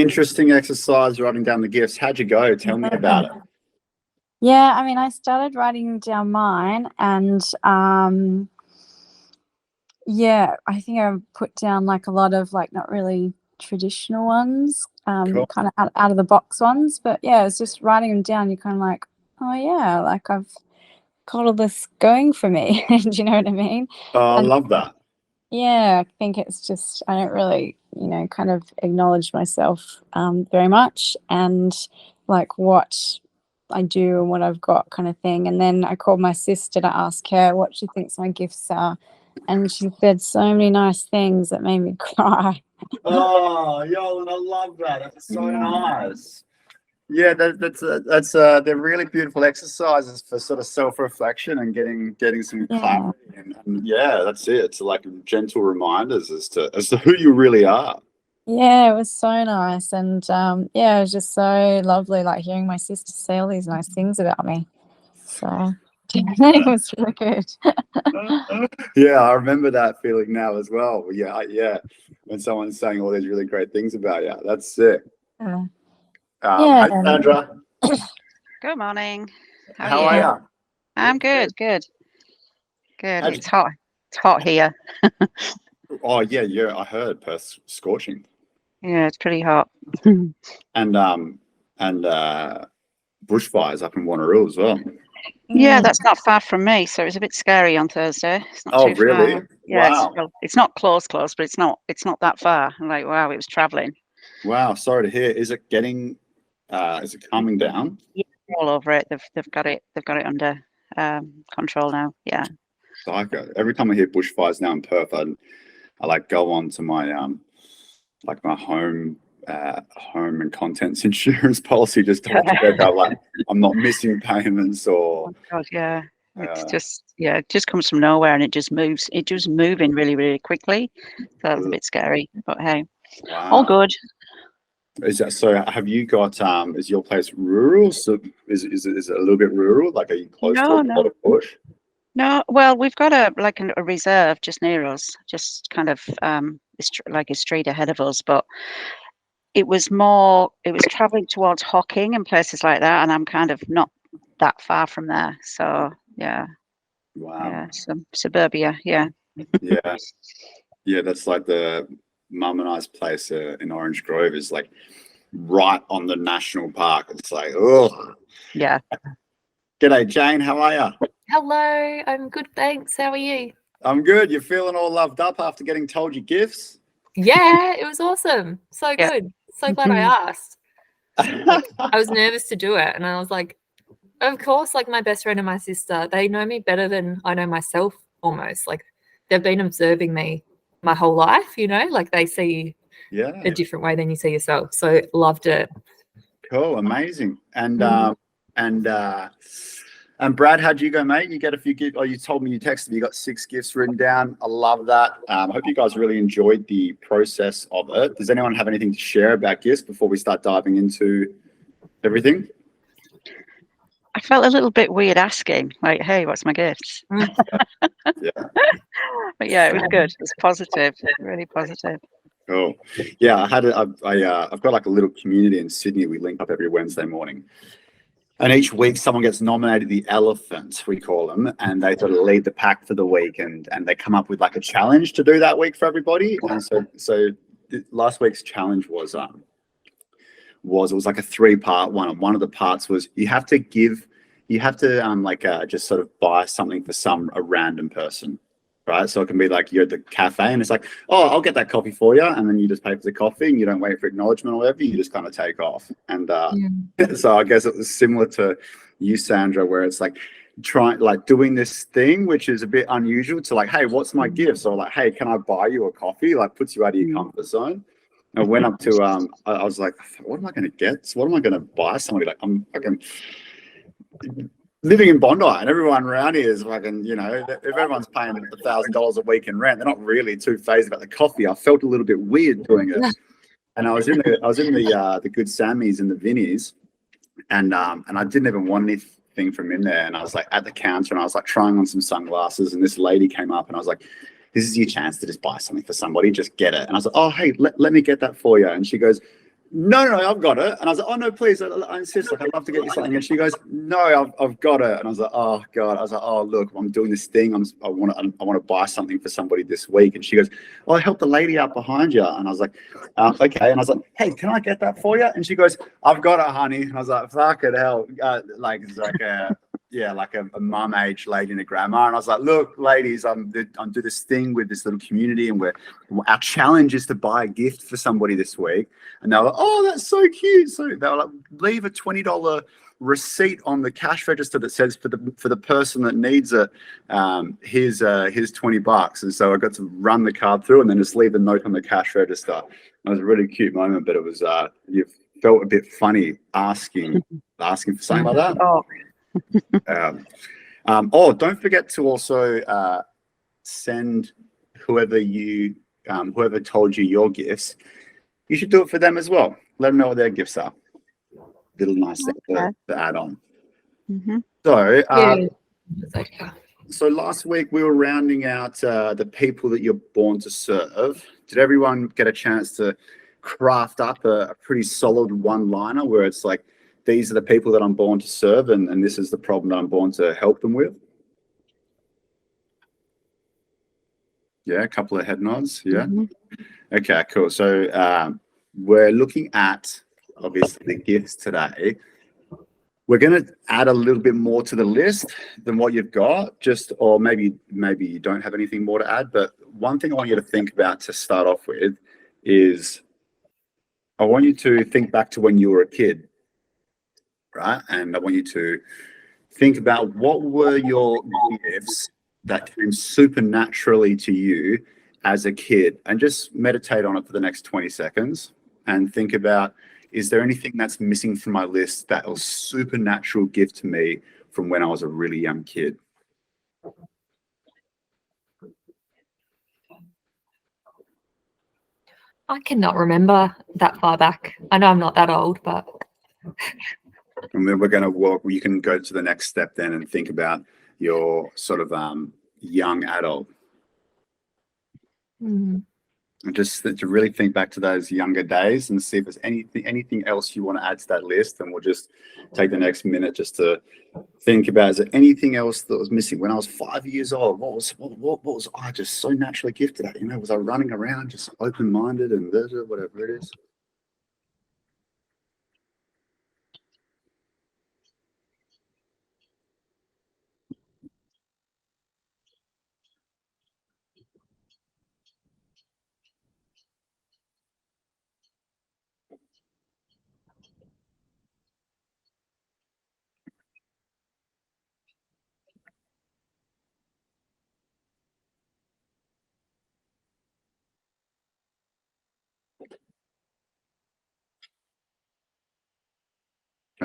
interesting exercise, writing down the gifts. How'd you go? Tell me about it. Yeah, I mean, I started writing down mine, and yeah, I think I put down like a lot of like not really traditional ones, Cool. kind of out of the box ones. But yeah, it's just writing them down. You're kind of like, oh yeah, like I've got all this going for me. Do you know what I mean? Oh, I And love that. yeah, I think it's just I don't really, kind of acknowledge myself very much, and like what I do and what I've got kind of thing. And then I called my sister to ask her what she thinks my gifts are. And she said so many nice things that made me cry. Oh, yo, I love that. That's so Yeah. nice. Yeah, that's they're really beautiful exercises for sort of self-reflection and getting some clarity. And yeah, that's it. It's like gentle reminders as to who you really are. Yeah, it was so nice. And yeah, it was just so lovely, like hearing my sister say all these nice things about me. So it was really good. Yeah, I remember that feeling now as well. Yeah. When someone's saying all these really great things about you, that's sick. Yeah. Hi, Sandra. Good morning. How are you? I'm good. It's hot. It's hot here. Oh yeah. I heard Perth's scorching. Yeah, it's pretty hot. And bushfires up in Wanneroo as well. Yeah, that's not far from me, so it was a bit scary on Thursday. It's not too really? far. Yeah, Wow. it's not close, but it's not that far. I'm like, wow, it was traveling. Wow, sorry to hear. Is it getting? Is it calming down? Yeah, all over it. They've got it under control now. Yeah. Psycho. Every time I hear bushfires now in Perth, I like go on to my like my home and contents insurance policy just to check out like I'm not missing payments or. Oh God, yeah. It's it just comes from nowhere and it just moves. It just moving really, really quickly. So that's a bit scary. But hey, all good. Is that so? Have you got? Is your place rural? So is it a little bit rural? Like, are you close to a lot of bush? No, well, we've got a reserve just near us, just kind of like a street ahead of us. But it was traveling towards Hocking and places like that, and I'm kind of not that far from there. So yeah. Wow. Yeah, some suburbia. Yeah. Yeah. That's like the Mum and I's place in Orange Grove is like right on the national park. It's like, oh. Yeah. G'day, Jane. How are you? Hello. I'm good, thanks. How are you? I'm good. You're feeling all loved up after getting told your gifts? Yeah, it was awesome. So good. So glad I asked. I was nervous to do it, and I was like, of course, like my best friend and my sister, they know me better than I know myself almost. Like they've been observing me my whole life, like they see a different way than you see yourself. So loved it. Cool, amazing. And Brad, how'd you go, mate? You get a few gifts. Oh, you told me you texted me. You got 6 gifts written down. I love that. I hope you guys really enjoyed the process of it. Does anyone have anything to share about gifts before we start diving into everything? I felt a little bit weird asking, like, "Hey, what's my gift?" Yeah. But yeah, it was good. It was positive, really positive. Cool. Yeah, I've got like a little community in Sydney. We link up every Wednesday morning. And each week someone gets nominated the elephant, we call them, and they sort of lead the pack for the week, and they come up with like a challenge to do that week for everybody. And so last week's challenge was it was like a 3-part one. And one of the parts was you have to just sort of buy something for a random person. Right. So it can be like you're at the cafe and it's like, oh, I'll get that coffee for you. And then you just pay for the coffee and you don't wait for acknowledgement or whatever. You just kind of take off. And so I guess it was similar to you, Sandra, where it's like doing this thing, which is a bit unusual to like, hey, what's my gift? So like, hey, can I buy you a coffee? Like puts you out of your comfort zone. I went up to, I was like, what am I going to get? So what am I going to buy somebody? Like I'm living in Bondi and everyone around here is fucking, if everyone's paying $1,000 a week in rent, they're not really too phased about the coffee. I felt a little bit weird doing it. And I was in the Good Sammys and the Vinnies and I didn't even want anything from in there. And I was like at the counter and I was like trying on some sunglasses and this lady came up and I was like, this is your chance to just buy something for somebody, just get it. And I was like, oh, hey, let me get that for you. And she goes, no, I've got it. And I was like, oh no, please, I insist. Like, I'd love to get you something. And she goes, no, I've got it. And I was like, oh God. I was like, oh look, I'm doing this thing. I want to buy something for somebody this week. And she goes, oh, I helped the lady out behind you. And I was like, okay. And I was like, hey, can I get that for you? And she goes, I've got it, honey. And I was like, fuck it, hell. Like it's like a like a mum age lady and a grandma. And I was like, look, ladies, I'm doing this thing with this little community, and our challenge is to buy a gift for somebody this week. And they were like, oh, that's so cute. So they were like, leave a $20 receipt on the cash register that says for the person that needs it, here's $20. And so I got to run the card through and then just leave a note on the cash register. It was a really cute moment, but it was you felt a bit funny asking for something like that. Don't forget to also send whoever told you your gifts. You should do it for them as well. Let them know what their gifts are. Little nice thing to add on. So, so last week we were rounding out the people that you're born to serve. Did everyone get a chance to craft up a pretty solid one-liner where it's like, these are the people that I'm born to serve, and this is the problem that I'm born to help them with? Yeah, a couple of head nods. Yeah. Okay, cool. So we're looking at, obviously, the gifts today. We're going to add a little bit more to the list than what you've got, or maybe you don't have anything more to add. But one thing I want you to think about to start off with is I want you to think back to when you were a kid, right? And I want you to think about what were your gifts that came supernaturally to you as a kid, and just meditate on it for the next 20 seconds and think about, is there anything that's missing from my list that was supernatural gift to me from when I was a really young kid? I cannot remember that far back. I know I'm not that old, but. And then we're going to you can go to the next step then and think about your sort of young adult. And just to really think back to those younger days and see if there's anything else you want to add to that list. And we'll just take the next minute just to think about, is there anything else that was missing when I was 5 years old? What was I just so naturally gifted at? Was I running around just open-minded and whatever it is?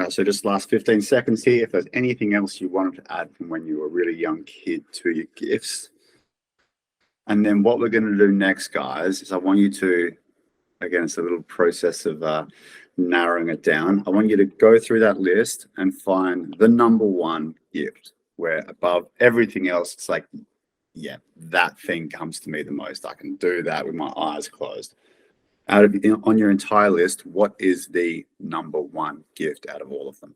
So just last 15 seconds here. If there's anything else you wanted to add from when you were a really young kid to your gifts. And then what we're going to do next, guys, is I want you to, again, it's a little process of narrowing it down. I want you to go through that list and find the number one gift, where above everything else, it's like, yeah, that thing comes to me the most. I can do that with my eyes closed. On your entire list, what is the number one gift out of all of them?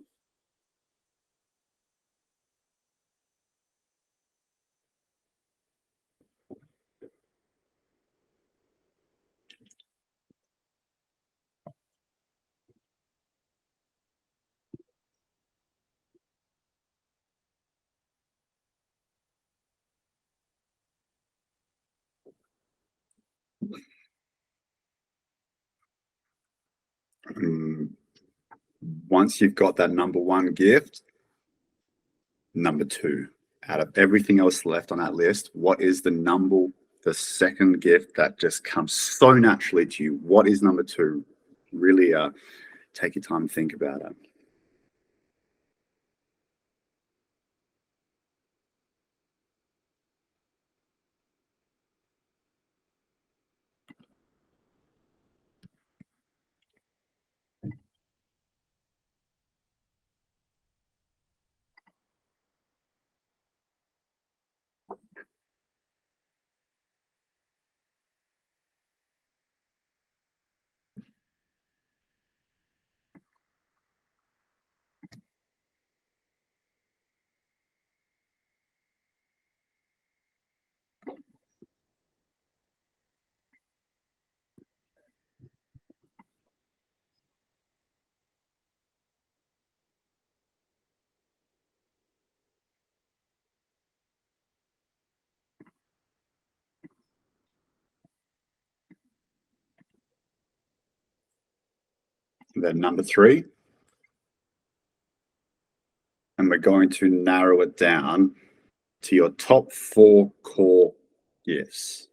Once you've got that number one gift, number two, out of everything else left on that list, what is the second gift that just comes so naturally to you? What is number two? Really take your time and think about it. And then number 3. And we're going to narrow it down to your top 4 core gifts.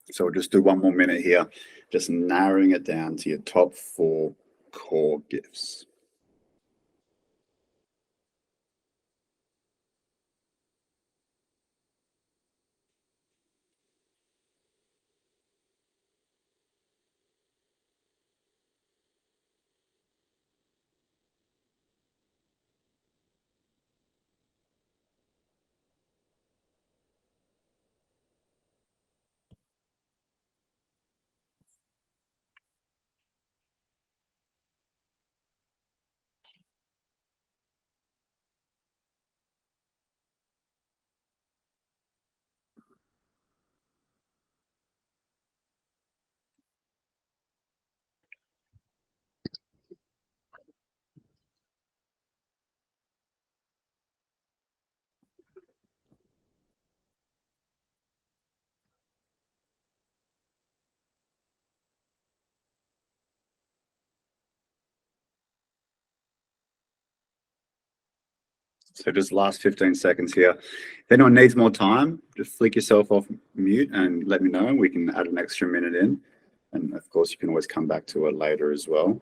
So we'll just do one more minute here, just narrowing it down to your top 4 core gifts. So just last 15 seconds here. If anyone needs more time, just flick yourself off mute and let me know. We can add an extra minute in. And of course, you can always come back to it later as well.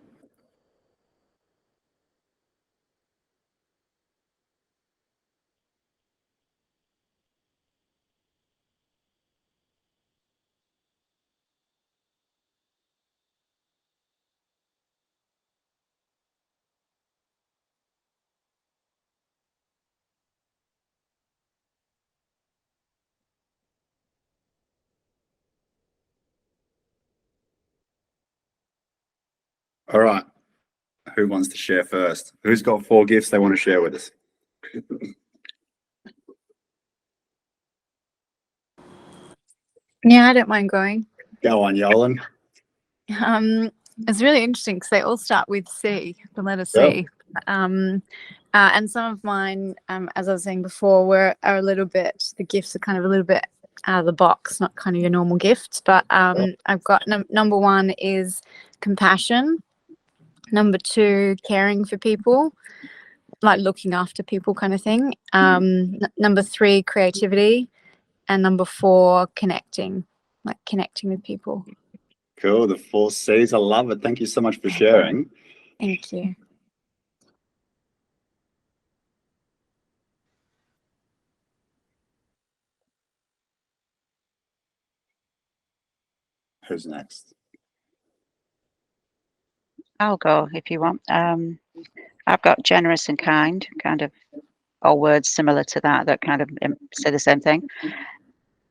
All right. Who wants to share first? Who's got 4 gifts they want to share with us? Yeah, I don't mind going. Go on, Yolan. It's really interesting because they all start with C, the letter C. And some of mine, as I was saying before, are a little bit, the gifts are kind of a little bit out of the box, not kind of your normal gifts. But I've got number 1 is compassion. Number 2, caring for people, like looking after people kind of thing. Number 3, creativity. And number 4, connecting, like connecting with people. Cool. The 4 C's. I love it. Thank you so much for sharing. Thank you. Who's next? I'll go if you want. I've got generous and kind, kind of, or words similar to that kind of say the same thing.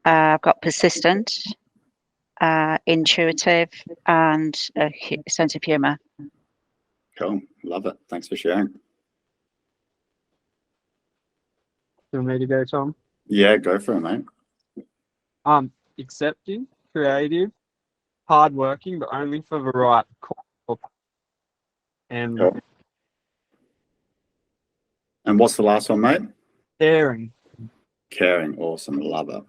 I've got persistent, intuitive, and a sense of humour. Cool. Love it. Thanks for sharing. Do you want me to go, Tom? Yeah, go for it, mate. Accepting, creative, hardworking, but only for the right cause. And Cool. And what's the last one, mate? caring. Caring. Awesome. Love it.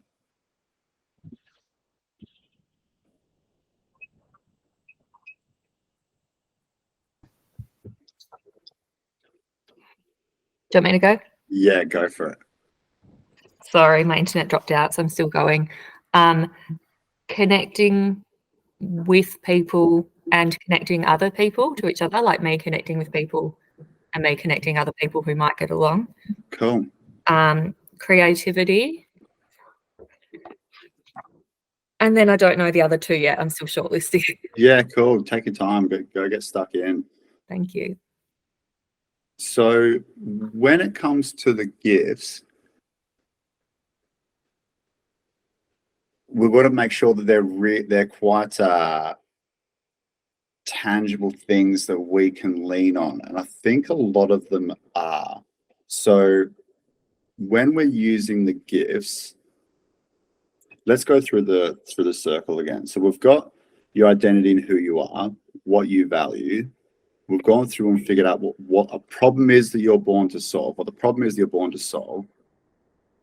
Do you want me to go? Yeah, go for it. Sorry, my internet dropped out, so I'm still going. Connecting with people and connecting other people to each other, like me connecting with people and me connecting other people who might get along. Cool. Creativity. And then I don't know the other 2 yet. I'm still shortlisting. Yeah, cool. Take your time. Go get stuck in. Thank you. So when it comes to the gifts, we've got to make sure that they're quite tangible things that we can lean on, and I think a lot of them are. So when we're using the gifts, let's go through the circle again. So we've got your identity and who you are, what you value. We've gone through and figured out what a problem is that you're born to solve, what the problem is that you're born to solve,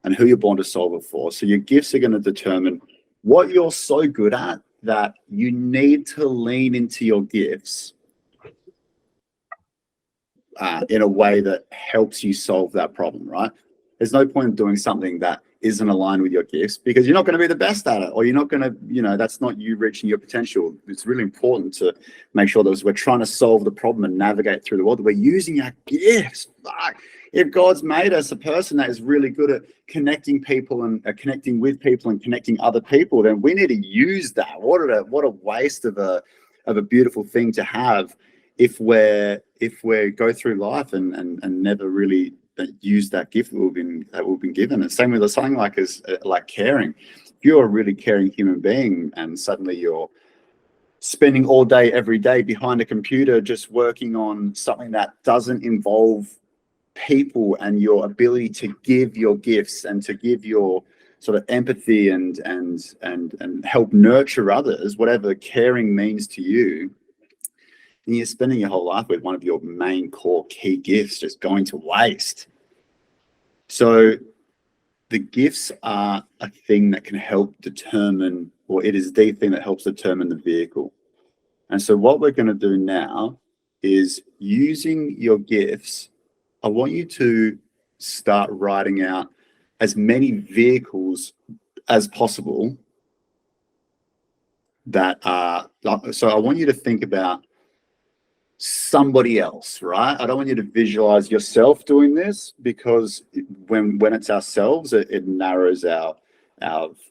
and who you're born to solve it for. So your gifts are going to determine what you're so good at that you need to lean into your gifts in a way that helps you solve that problem, right? There's no point in doing something that isn't aligned with your gifts, because you're not going to be the best at it, or you're not going to, that's not you reaching your potential. It's really important to make sure that as we're trying to solve the problem and navigate through the world, that we're using our gifts. If God's made us a person that is really good at connecting people and connecting with people and connecting other people, then we need to use that. What a waste of a beautiful thing to have if we go through life and never really use that gift that we've been given. And same with something like caring. If you're a really caring human being and suddenly you're spending all day every day behind a computer just working on something that doesn't involve people and your ability to give your gifts and to give your sort of empathy and help nurture others, whatever caring means to you, and you're spending your whole life with one of your main core key gifts just going to waste. So the gifts are a thing that can help determine, or it is the thing that helps determine the vehicle. And so what we're going to do now is, using your gifts, I want you to start writing out as many vehicles as possible that are, so I want you to think about somebody else, right? I don't want you to visualize yourself doing this, because when it's ourselves, it narrows our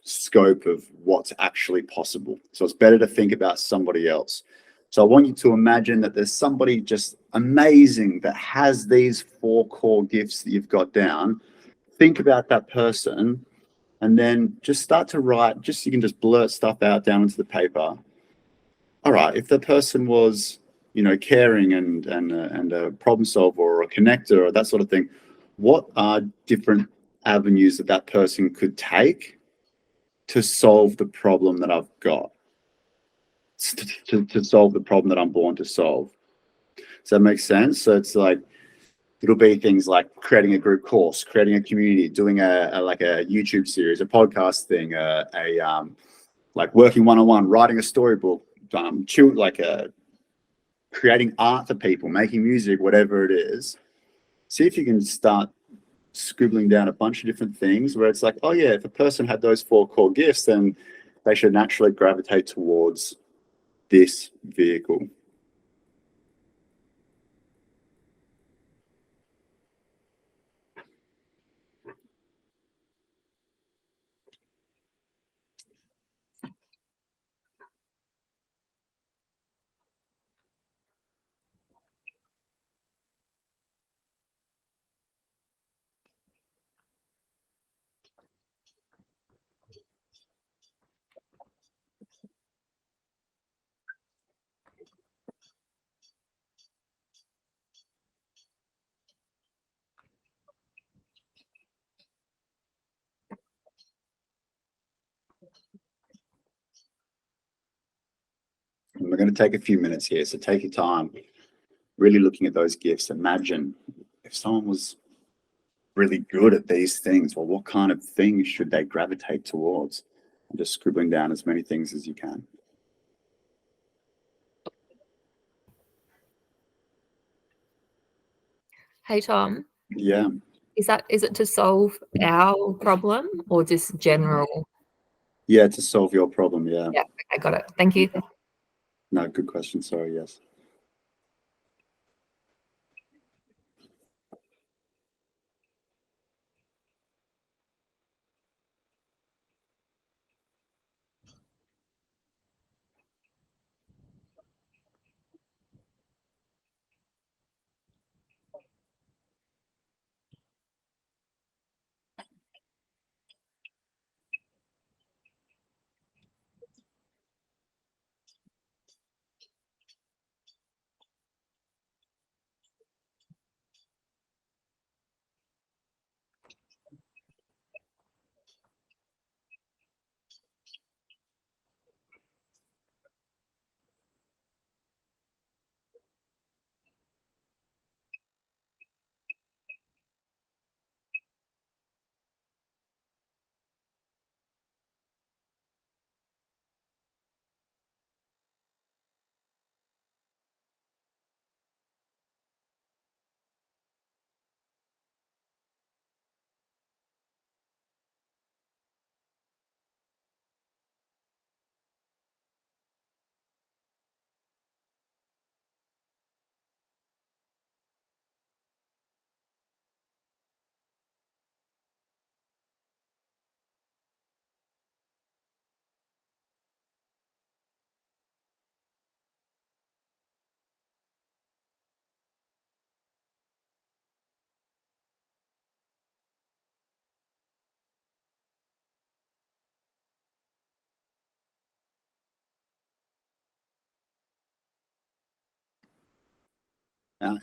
scope of what's actually possible. So it's better to think about somebody else. So I want you to imagine that there's somebody just amazing that has these 4 core gifts that you've got down. Think about that person, and then just start to write. You can just blurt stuff out down into the paper. All right, if the person was, caring and a problem solver or a connector or that sort of thing, what are different avenues that person could take to solve the problem that I've got, to solve the problem that I'm born to solve? Does that make sense? So it's like, it'll be things like creating a group course, creating a community, doing a YouTube series, a podcast thing, like working one-on-one, writing a storybook, creating art for people, making music, whatever it is. See if you can start scribbling down a bunch of different things where it's like, oh yeah, if a person had those 4 core gifts, then they should naturally gravitate towards this vehicle. And we're going to take a few minutes here, so take your time really looking at those gifts. Imagine if someone was really good at these things, well, what kind of things should they gravitate towards? And just scribbling down as many things as you can. Hey Tom, Yeah. is it to solve our problem or just general? Yeah, to solve your problem. Yeah. Yeah, I got it. Thank you. No, good question. Sorry. Yes.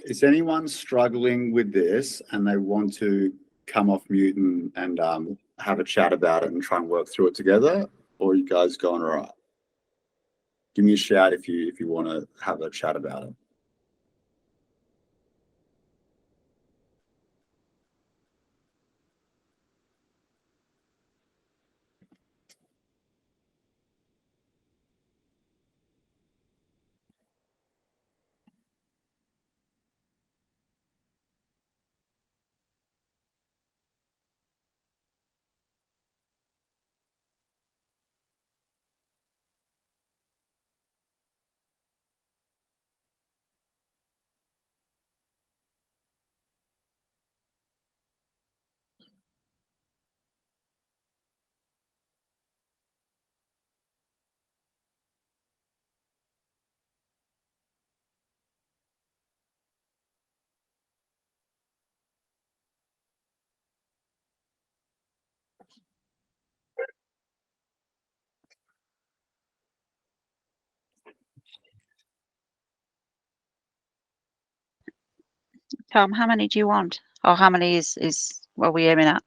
Is anyone struggling with this and they want to come off mute and have a chat about it and try and work through it together? Or are you guys going all right? Give me a shout if you want to have a chat about it. Tom, how many do you want? Or how many is what we're aiming at?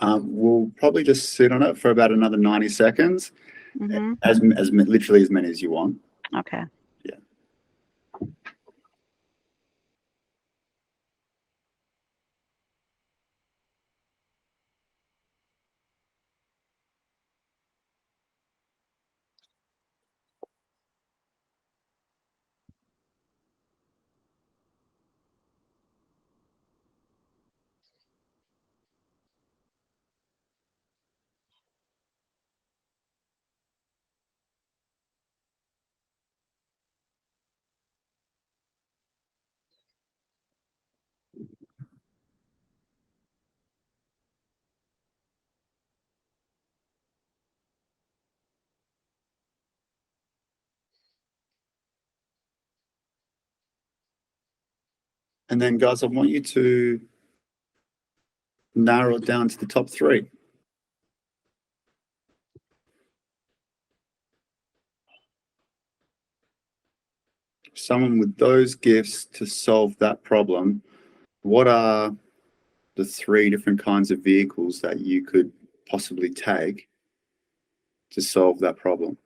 We'll probably just sit on it for about another 90 seconds, Hmm. literally as many as you want. Okay. Yeah. And then, guys, I want you to narrow it down to the top three. Someone with those gifts to solve that problem, what are the three different kinds of vehicles that you could possibly take to solve that problem?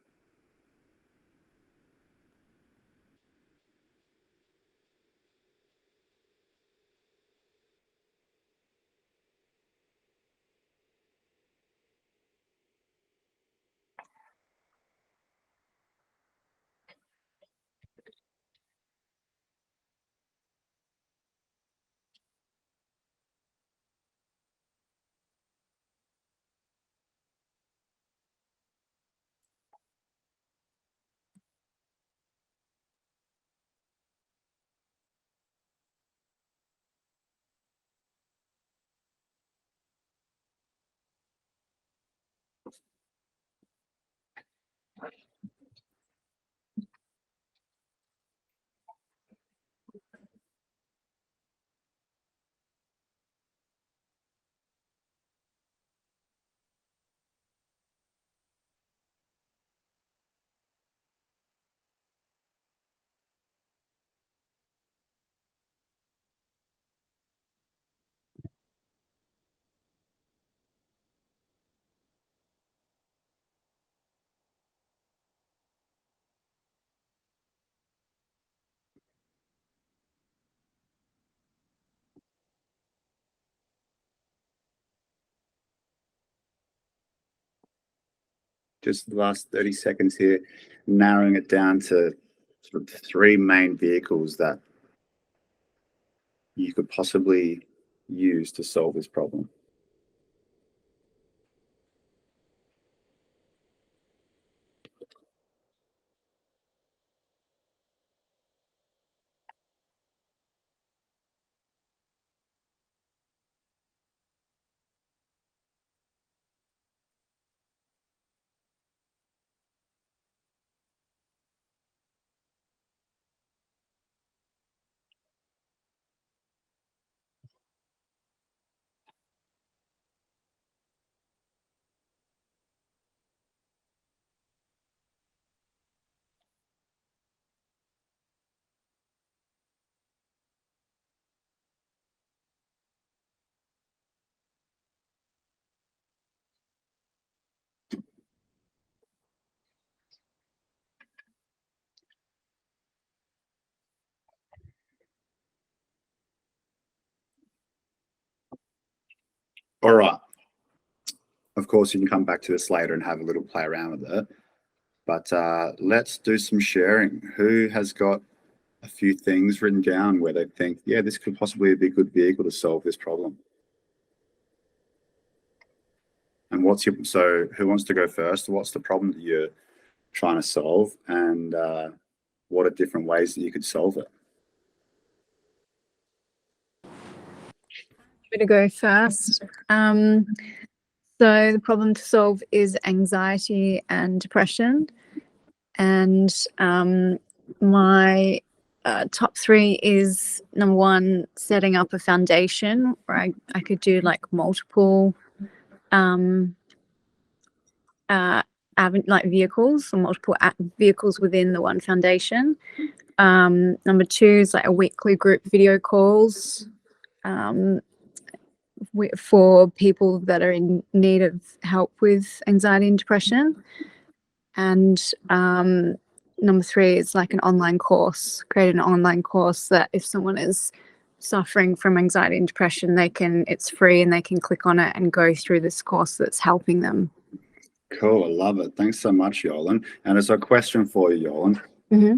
Just the last 30 seconds here, narrowing it down to sort of three main vehicles that you could possibly use to solve this problem. All right. Of course, you can come back to this later and have a little play around with it. But let's do some sharing. Who has got a few things written down where they think, yeah, this could possibly be a good vehicle to solve this problem? And so who wants to go first? What's the problem that you're trying to solve? And what are different ways that you could solve it? To go first. So the problem to solve is anxiety and depression. And my top three is number one, setting up a foundation where I could do like multiple like vehicles or multiple vehicles within the one foundation. Number two is like a weekly group video calls for people that are in need of help with anxiety and depression. And number three is like an online course, create an online course that if someone is suffering from anxiety and depression, it's free and they can click on it and go through this course that's helping them. Cool, I love it. Thanks so much, Yolan. And it's a question for you, Yolan. Mm-hmm.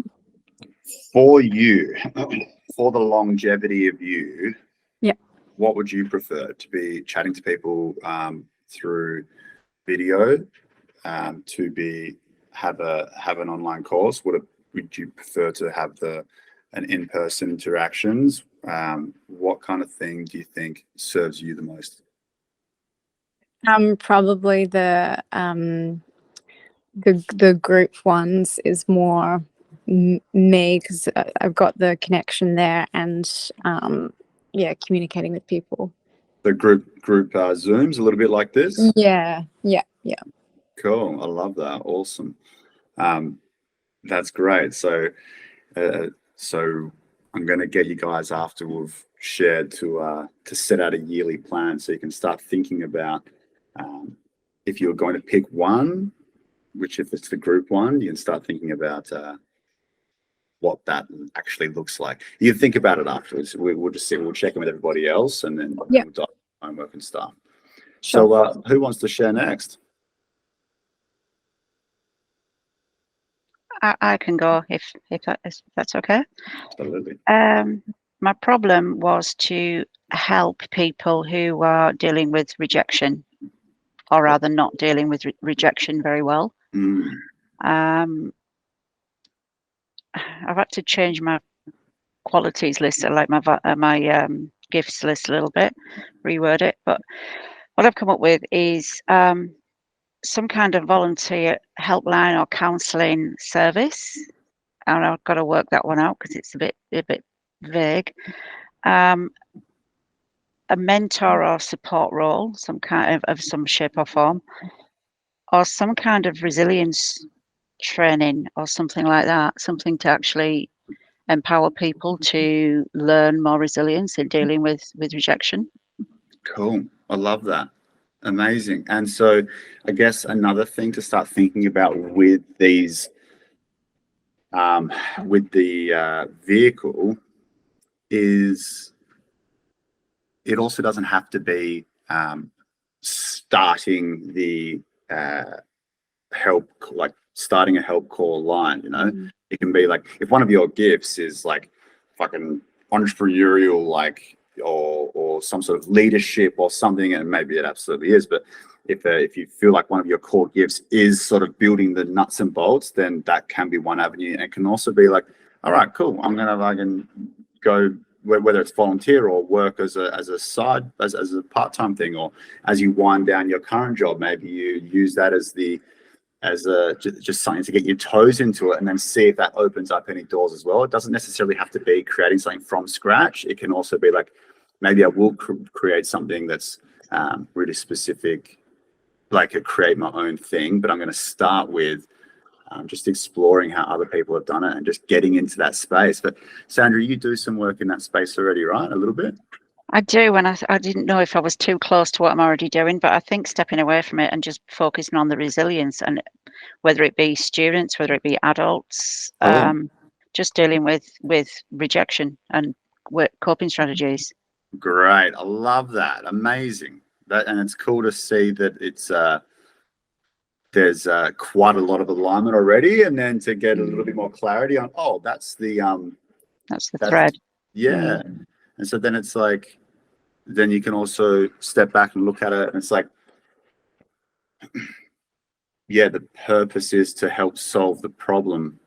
For you, for the longevity of you, yeah, what would you prefer? To be chatting to people through video, to have an online course? Would you prefer to have an in-person interactions? What kind of thing do you think serves you the most? Probably the group ones is more me, because I've got the connection there and communicating with people. The group Zooms, a little bit like this. Yeah. Cool, I love that. Awesome. That's great. So I'm going to get you guys after we've shared to set out a yearly plan so you can start thinking about if you're going to pick one, which if it's the group one, you can start thinking about what that actually looks like. You can think about it afterwards. We'll just see. We'll check in with everybody else, and then we'll do homework and stuff. Sure. So, who wants to share next? I can go if that's okay. Absolutely. My problem was to help people who are dealing with rejection, or rather not dealing with rejection very well. I've had to change my qualities list, like my gifts list a little bit, reword it. But what I've come up with is some kind of volunteer helpline or counselling service, and I've got to work that one out because it's a bit vague. A mentor or support role, some kind of some shape or form, or some kind of resilience training or something like that, something to actually empower people to learn more resilience in dealing with rejection. Cool. I love that. Amazing. And so I guess another thing to start thinking about with these with the vehicle is it also doesn't have to be starting the starting a help call line, you know. It can be like if one of your gifts is like fucking entrepreneurial, like or some sort of leadership or something, and maybe it absolutely is, but if you feel like one of your core gifts is sort of building the nuts and bolts, then that can be one avenue. And it can also be like, all right, cool, I'm gonna go, whether it's volunteer or work as a part-time thing, or as you wind down your current job, maybe you use that as just something to get your toes into it, and then see if that opens up any doors as well. It doesn't necessarily have to be creating something from scratch. It can also be like, maybe I will create something that's really specific, like create my own thing, but I'm going to start with just exploring how other people have done it and just getting into that space. But Sandra, you do some work in that space already, right? A little bit? I do, and I didn't know if I was too close to what I'm already doing, but I think stepping away from it and just focusing on the resilience, and whether it be students, whether it be adults, just dealing with rejection and coping strategies. Great. I love that. Amazing. That, and it's cool to see that it's there's quite a lot of alignment already, and then to get a little bit more clarity on, oh, that's the thread. yeah. And so then it's like, then you can also step back and look at it, and it's like, yeah, the purpose is to help solve the problem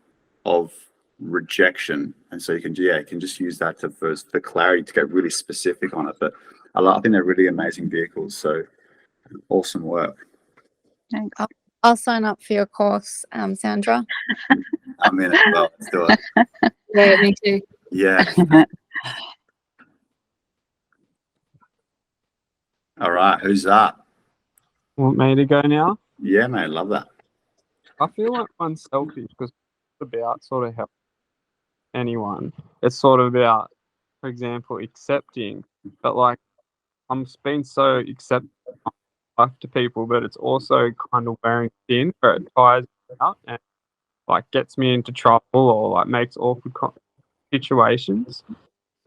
of rejection, and so you can just use that to for clarity, to get really specific on it. But I think they're really amazing vehicles. So awesome work. Thanks. I'll sign up for your course, Sandra. I'm in it. Well, let's do it. Yeah, me too. Yeah. All right, who's up? Want me to go now? Yeah, mate, love that. I feel like I'm selfish because it's about sort of help anyone. It's sort of about, for example, accepting. But like, I'm being so accepting to people, but it's also kind of wearing thin, where it tires me out and like gets me into trouble or like makes awkward situations.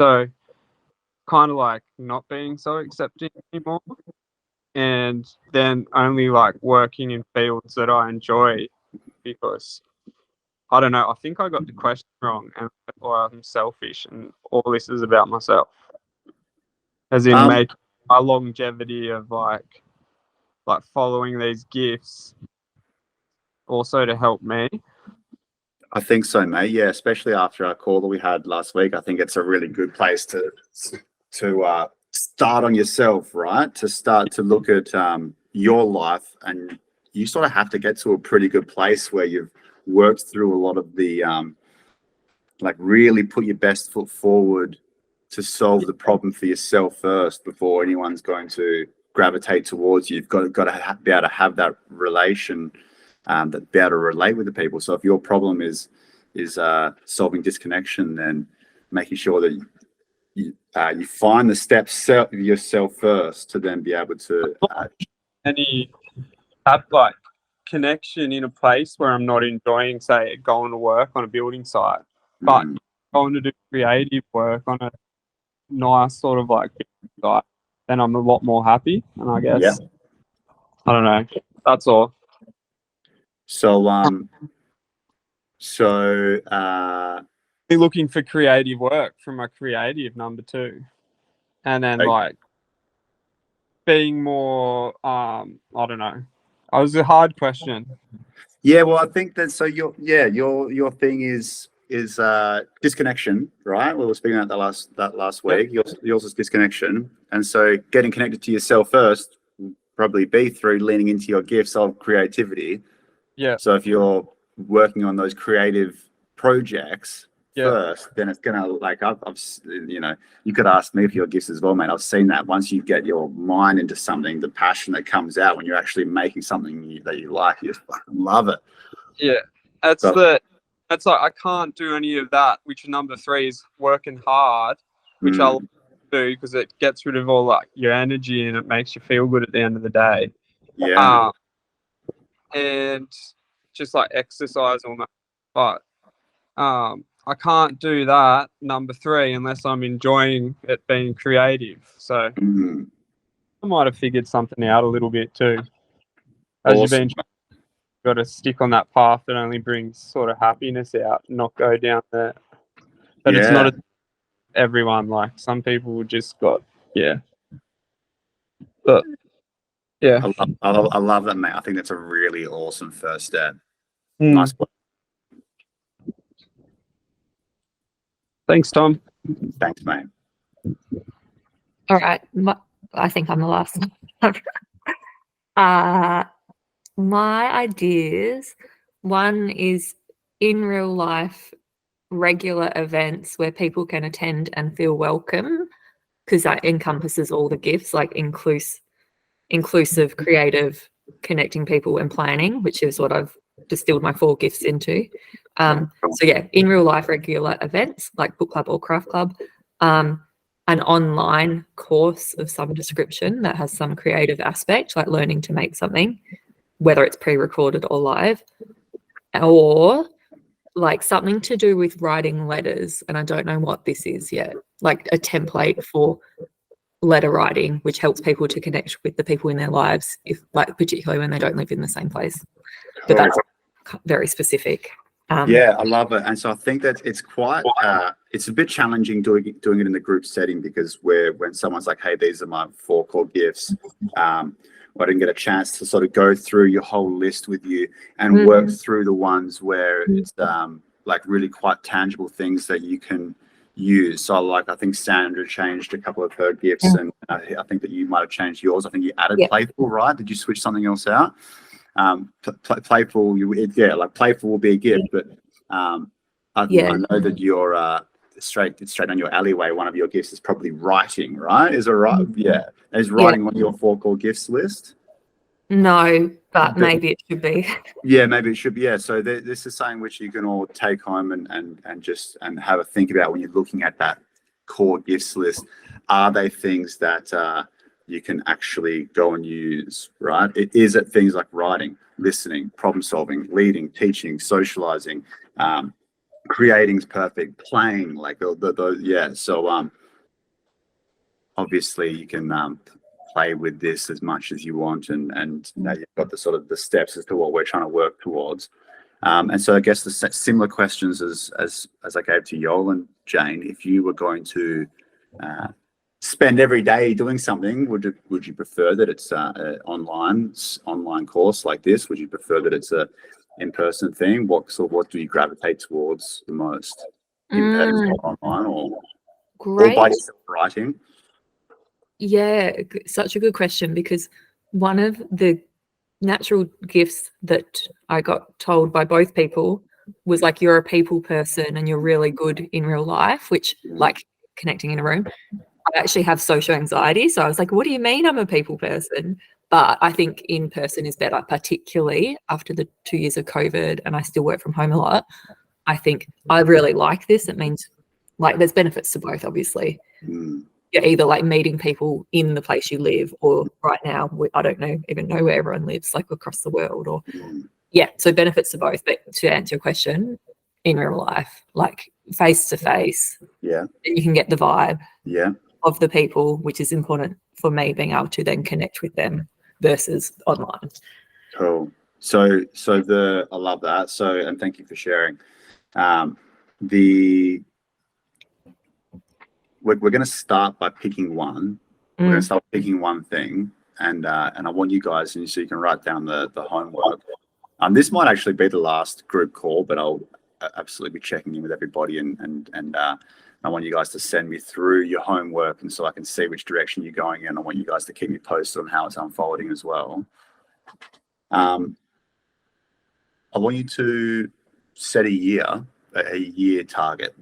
So kind of like not being so accepting anymore, and then only like working in fields that I enjoy, because I don't know, I think I got the question wrong, or I'm selfish and all this is about myself, as in making my longevity of like following these gifts also to help me. I think so, mate. Yeah, especially after our call that we had last week, I think it's a really good place to start on yourself, right? To start to look at your life, and you sort of have to get to a pretty good place where you've worked through a lot of the like really put your best foot forward to solve the problem for yourself first before anyone's going to gravitate towards you. You've got to be able to have that relation, that be able to relate with the people. So if your problem is solving disconnection, then making sure that you find the steps yourself first to then be able to Any have like connection in a place where I'm not enjoying, say, going to work on a building site, but going to do creative work on a nice sort of like site, then I'm a lot more happy. And I guess I don't know. That's all. So Be looking for creative work from my creative number 2, and then like being more I don't know. It was a hard question. yeah, well, I think that your thing is disconnection, right? We were speaking about that last week. Yours is disconnection, and so getting connected to yourself first will probably be through leaning into your gifts of creativity. Yeah. So if you're working on those creative projects first, then it's gonna, like, I've you know, you could ask me for your gifts as well, mate. I've seen that once you get your mind into something, the passion that comes out when you're actually making something that you like, you just fucking love it. Yeah, that's like I can't do any of that, which number 3 is working hard, which I'll do because it gets rid of all like your energy and it makes you feel good at the end of the day. Yeah. And just like exercise all that, but I can't do that number 3 unless I'm enjoying it being creative. So I might have figured something out a little bit too. As you've been got to stick on that path that only brings sort of happiness out, not go down there. But it's not everyone. Like some people just got But yeah, I love that, mate. I think that's a really awesome first step. Mm. Nice work. Thanks, Tom. Thanks, mate. All right. I think I'm the last one. My ideas, one is in real life, regular events where people can attend and feel welcome, because that encompasses all the gifts, like inclusive, creative, connecting people and planning, which is what I've distilled my 4 gifts into. So yeah, in real life, regular events like book club or craft club, an online course of some description that has some creative aspect, like learning to make something, whether it's pre-recorded or live, or like something to do with writing letters. And I don't know what this is yet, like a template for letter writing, which helps people to connect with the people in their lives, if like particularly when they don't live in the same place. But that's very specific. Yeah, I love it. And so I think that it's quite, it's a bit challenging doing it in the group setting, because when someone's like, hey, these are my 4 core gifts, I didn't get a chance to sort of go through your whole list with you and work through the ones where it's like really quite tangible things that you can use. So like, I think Sandra changed a couple of her gifts, and I think that you might have changed yours. I think you added playful, right? Did you switch something else out? Playful, like playful will be a gift, but I know that you're straight on your alleyway. One of your gifts is probably writing, right? Is it right? Yeah, is writing on your 4 core gifts list? No, but maybe it should be. Yeah, maybe it should be. Yeah, so this is something which you can all take home and have a think about when you're looking at that core gifts list. Are they things that you can actually go and use, right? Is it things like writing, listening, problem solving, leading, teaching, socializing, creating's perfect, playing, like those. Yeah. So obviously you can play with this as much as you want, and now you've got the sort of the steps as to what we're trying to work towards. And so I guess the similar questions as I gave to Yoel and Jane, if you were going to spend every day doing something, would you prefer that it's an online course like this? Would you prefer that it's a in-person thing? What do you gravitate towards the most? In-person or online, or by yourself writing? Yeah, such a good question, because one of the natural gifts that I got told by both people was like, you're a people person and you're really good in real life, which like connecting in a room. I actually have social anxiety. So I was like, what do you mean I'm a people person? But I think in person is better, particularly after the 2 years of COVID and I still work from home a lot. I think I really like this. It means like there's benefits to both, obviously. You're either like meeting people in the place you live, or right now, I don't even know where everyone lives, like across the world, or so benefits to both. But to answer your question, in real life, like face to face, and you can get the vibe of the people, which is important for me, being able to then connect with them versus online. Cool. So I love that. So, and thank you for sharing. We're going to start by picking one. We're going to start picking one thing, and I want you guys, and so you can write down the homework. This might actually be the last group call, but I'll absolutely be checking in with everybody, and I want you guys to send me through your homework, and so I can see which direction you're going in. I want you guys to keep me posted on how it's unfolding as well. I want you to set a year target.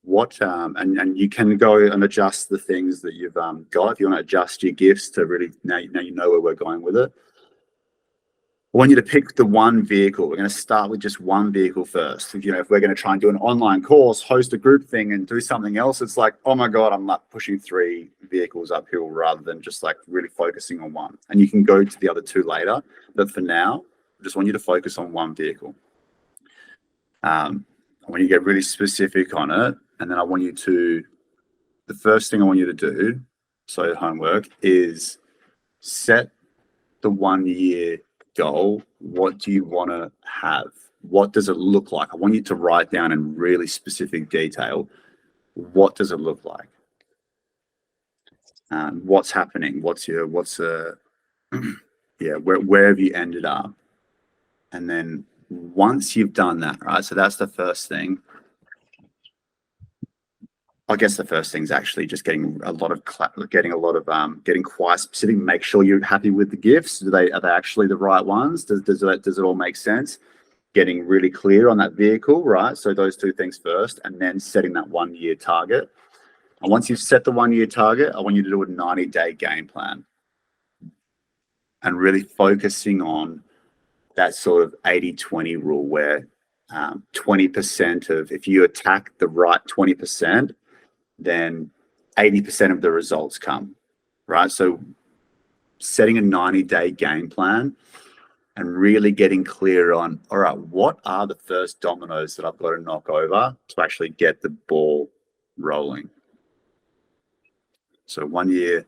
And you can go and adjust the things that you've got. If you want to adjust your gifts to really, now you know where we're going with it. I want you to pick the one vehicle. We're going to start with just one vehicle first. If we're going to try and do an online course, host a group thing, and do something else, it's like, oh my God, I'm like pushing 3 vehicles uphill rather than just like really focusing on one. And you can go to the other 2 later, but for now, I just want you to focus on one vehicle. I want you to get really specific on it, and then the first thing I want you to do, so homework, is set the 1 year goal. What do you want to have? What does it look like? I want you to write down in really specific detail, what does it look like? What's happening? Where have you ended up? And then once you've done that, right? So that's the first thing. I guess the first thing is actually just getting quite specific. Make sure you're happy with the gifts. Are they actually the right ones? Does it all make sense? Getting really clear on that vehicle, right? So those 2 things first, and then setting that 1 year target. And once you've set the 1 year target, I want you to do a 90-day game plan, and really focusing on that sort of 80-20 rule, where 20% of, if you attack the right 20%, then 80% of the results come, right? So setting a 90-day game plan and really getting clear on, all right, what are the first dominoes that I've got to knock over to actually get the ball rolling? So 1 year,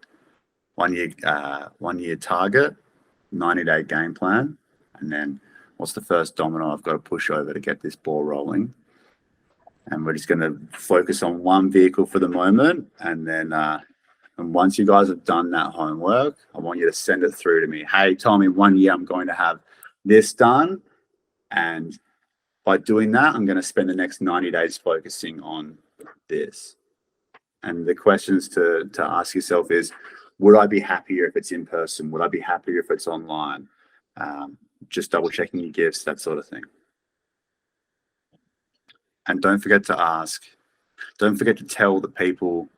1 year target, 90-day game plan, and then what's the first domino I've got to push over to get this ball rolling? And we're just going to focus on one vehicle for the moment, and then and once you guys have done that homework, I want you to send it through to me. Hey, Tom, in 1 year I'm going to have this done, and by doing that, I'm going to spend the next 90 days focusing on this. And the questions to ask yourself is, would I be happier if it's in person? Would I be happier if it's online? Just double checking your gifts, that sort of thing. And don't forget to ask. Don't forget to tell the people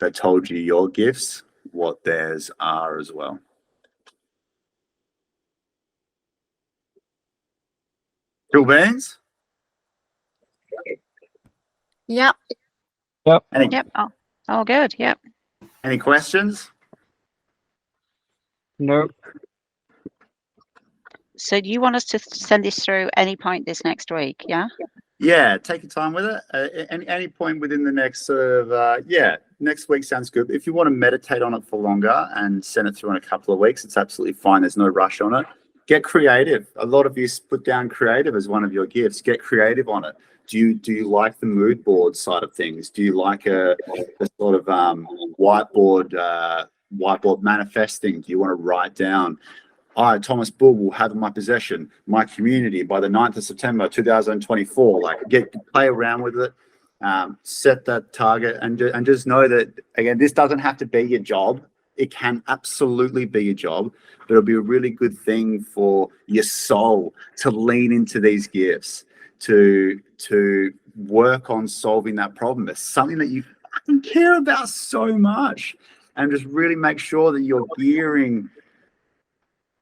that told you your gifts what theirs are as well. Cool beans? Yep. Yep. Oh, good. Yep. Any questions? Nope. So do you want us to send this through any point this next week? Yeah. Yeah, take your time with it. Any point within the next sort of, next week sounds good. If you want to meditate on it for longer and send it through in a couple of weeks, it's absolutely fine. There's no rush on it. Get creative. A lot of you put down creative as one of your gifts. Get creative on it. Do you like the mood board side of things? Do you like a sort of whiteboard manifesting? Do you want to write down, I, Thomas Bull, will have in my possession my community by the 9th of September 2024. Like, play around with it, set that target, and just know that, again, this doesn't have to be your job. It can absolutely be your job, but it'll be a really good thing for your soul to lean into these gifts, to work on solving that problem. It's something that you fucking care about so much, and just really make sure that you're gearing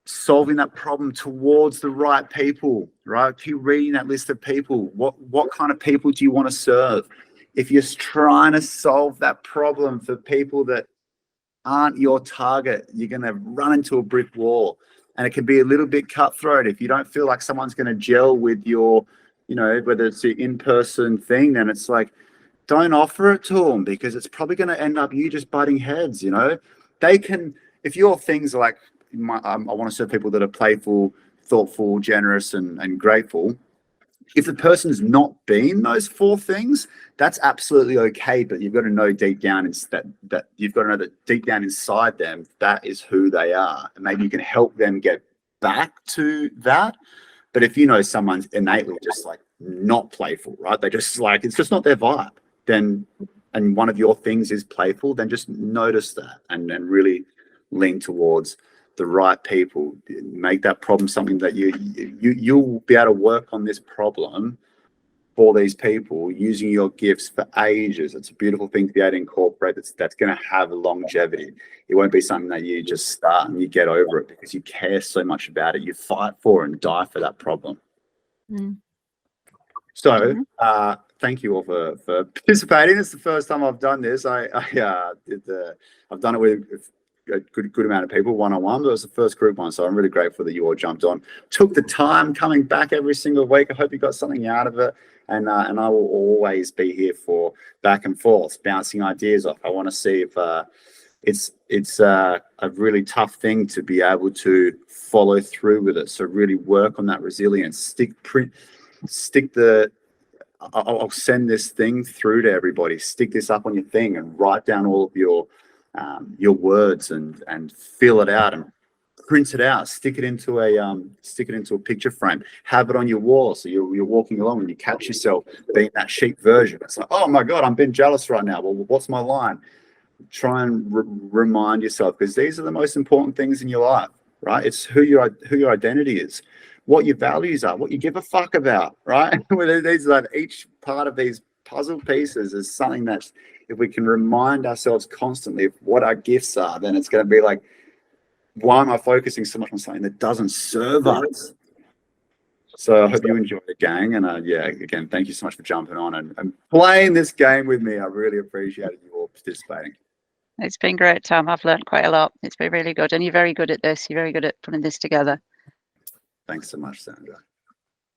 solving that problem towards the right people, right? Keep reading that list of people. What kind of people do you want to serve? If you're trying to solve that problem for people that aren't your target, you're going to run into a brick wall, and it can be a little bit cutthroat. If you don't feel like someone's going to gel with your, whether it's an in-person thing, then it's like, don't offer it to them, because it's probably going to end up you just butting heads. They can, if your things are like, I want to serve people that are playful, thoughtful, generous, and grateful. If the person's not been those four things, that's absolutely okay. But you've got to know deep down that you've got to know that deep down inside them, that is who they are, and maybe you can help them get back to that. But if you know someone's innately just like not playful, right? They just like, it's just not their vibe. Then, and one of your things is playful, then just notice that and really lean towards the right people. Make that problem something that you'll be able to work on this problem for these people using your gifts for ages. It's a beautiful thing to be able to incorporate that's going to have longevity. It won't be something that you just start and you get over it because you care so much about it. You fight for and die for that problem. So thank you all for participating. It's the first time I've done this. I've done it with a good amount of people one-on-one, but it was the first group one, so I'm really grateful that you all jumped on, took the time coming back every single week. I hope you got something out of it, and I will always be here for back and forth, bouncing ideas off. I want to see if it's a really tough thing to be able to follow through with it, so really work on that resilience. I'll send this thing through to everybody. Stick this up on your thing and write down all of your words and fill it out and print it out. Stick it into a picture frame. Have it on your wall, so you're walking along and you catch yourself being that sheep version. It's like, oh my god, I'm being jealous right now. Well, what's my line? Try and remind yourself, because these are the most important things in your life, right? It's who your identity is, what your values are, what you give a fuck about, right? These are like, each part of these puzzle pieces is something that, if we can remind ourselves constantly of what our gifts are, then it's going to be like, why am I focusing so much on something that doesn't serve us? So I hope you enjoyed it, gang. And again, thank you so much for jumping on and playing this game with me. I really appreciated you all participating. It's been great, Tom. I've learned quite a lot. It's been really good. And you're very good at this. You're very good at putting this together. Thanks so much, Sandra.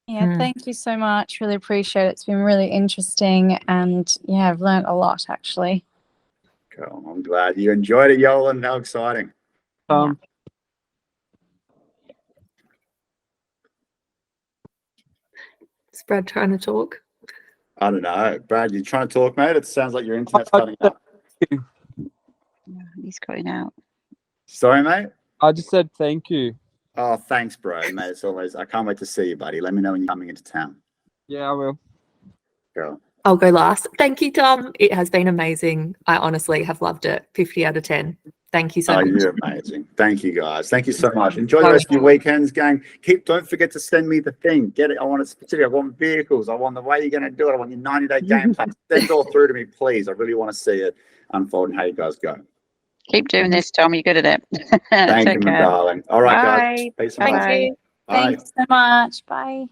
Yeah, thank you so much. Really appreciate it. It's been really interesting, and I've learned a lot actually. Cool. I'm glad you enjoyed it, Yolan. How exciting. Is Brad trying to talk? I don't know. Brad, you trying to talk, mate? It sounds like your internet's cutting out. Yeah, he's cutting out. Sorry, mate? I just said thank you. Oh, thanks, bro, mate. It's always, I can't wait to see you, buddy. Let me know when you're coming into town. Yeah, I will. Cool. I'll go last. Thank you, Tom. It has been amazing. I honestly have loved it. 50 out of 10. Thank you so Oh, much. you're amazing. Thank you, guys. Thank you so much. Enjoy the rest of your weekends, gang. Don't forget to send me the thing. Get it. I want it specific. I want vehicles. I want the way you're going to do it. I want your 90-day game plan. Send it all through to me, please. I really want to see it unfold and how you guys go. Keep doing this, Tom. You're good at it. Thank you, Take my care. darling. All right, Bye. guys. Peace and Bye. love. Bye. Bye. Thanks so much. Bye.